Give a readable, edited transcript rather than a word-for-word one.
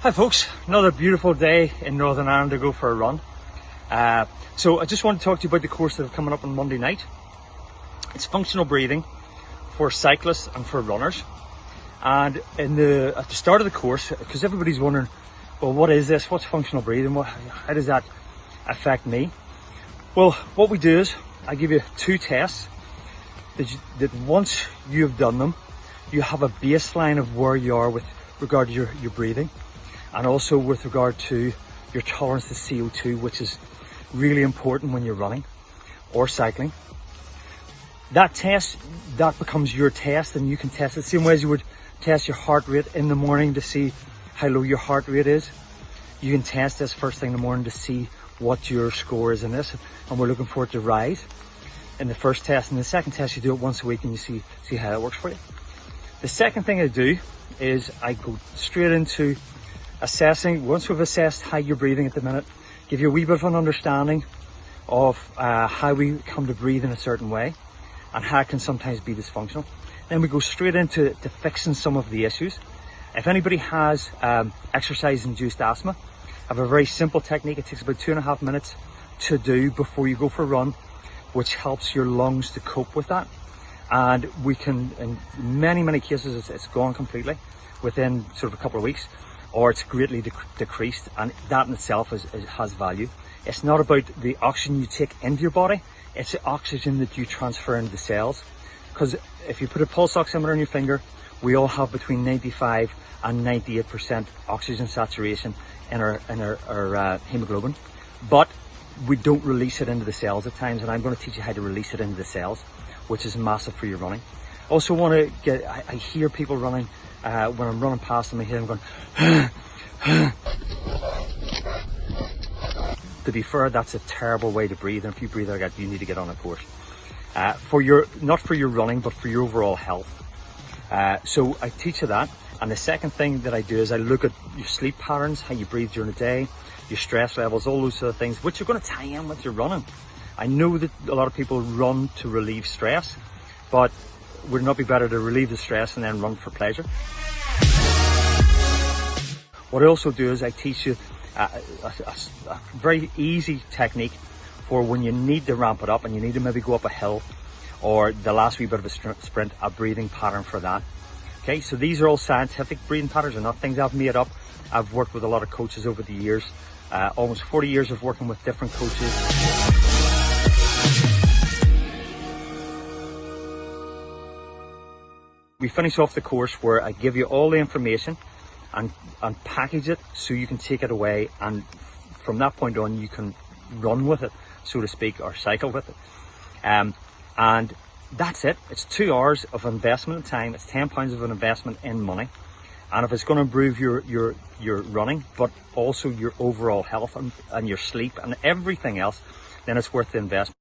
Hi folks, another beautiful day in Northern Ireland to go for a run. So I just want to talk to you about the course that is coming up on Monday night. It's functional breathing for cyclists and for runners. And at the start of the course, because everybody's wondering, well, what is this? What's functional breathing? How does that affect me? Well, what we do is I give you 2 tests that once you've done them, you have a baseline of where you are with regard to your breathing, and also with regard to your tolerance to CO2, which is really important when you're running or cycling. That test, that becomes your test, and you can test it the same way as you would test your heart rate in the morning to see how low your heart rate is. You can test this first thing in the morning to see what your score is in this, and we're looking for it to rise in the first test. And the second test, you do it once a week and you see how it works for you. The second thing I do is I go straight into assessing. Once we've assessed how you're breathing at the minute, give you a wee bit of an understanding of how we come to breathe in a certain way and how it can sometimes be dysfunctional. Then we go straight into fixing some of the issues. If anybody has exercise-induced asthma, I have a very simple technique. It takes about 2.5 minutes to do before you go for a run, which helps your lungs to cope with that. And we can, in many cases, it's gone completely within sort of a couple of weeks, or it's greatly decreased, and that in itself has value. It's not about the oxygen you take into your body, it's the oxygen that you transfer into the cells. Because if you put a pulse oximeter on your finger, we all have between 95 and 98% oxygen saturation in our hemoglobin, but we don't release it into the cells at times, and I'm going to teach you how to release it into the cells, which is massive for your running. Also want to get, I hear people running, when I'm running past them, I hear them going, To be fair, that's a terrible way to breathe, and if you breathe like that, you need to get on a course. Not for your running, but for your overall health. So I teach you that. And the second thing that I do is I look at your sleep patterns, how you breathe during the day, your stress levels, all those sort of things, which are going to tie in with your running. I know that a lot of people run to relieve stress, but would it not be better to relieve the stress and then run for pleasure? What I also do is I teach you a very easy technique for when you need to ramp it up and you need to maybe go up a hill, or the last wee bit of a sprint, a breathing pattern for that. Okay, so these are all scientific breathing patterns, and not things I've made up. I've worked with a lot of coaches over the years, almost 40 years of working with different coaches. We finish off the course where I give you all the information and package it so you can take it away, and from that point on you can run with it, so to speak, or cycle with it. And that's it. It's 2 hours of investment in time. It's £10 of an investment in money. And if it's going to improve your running, but also your overall health and your sleep and everything else, then it's worth the investment.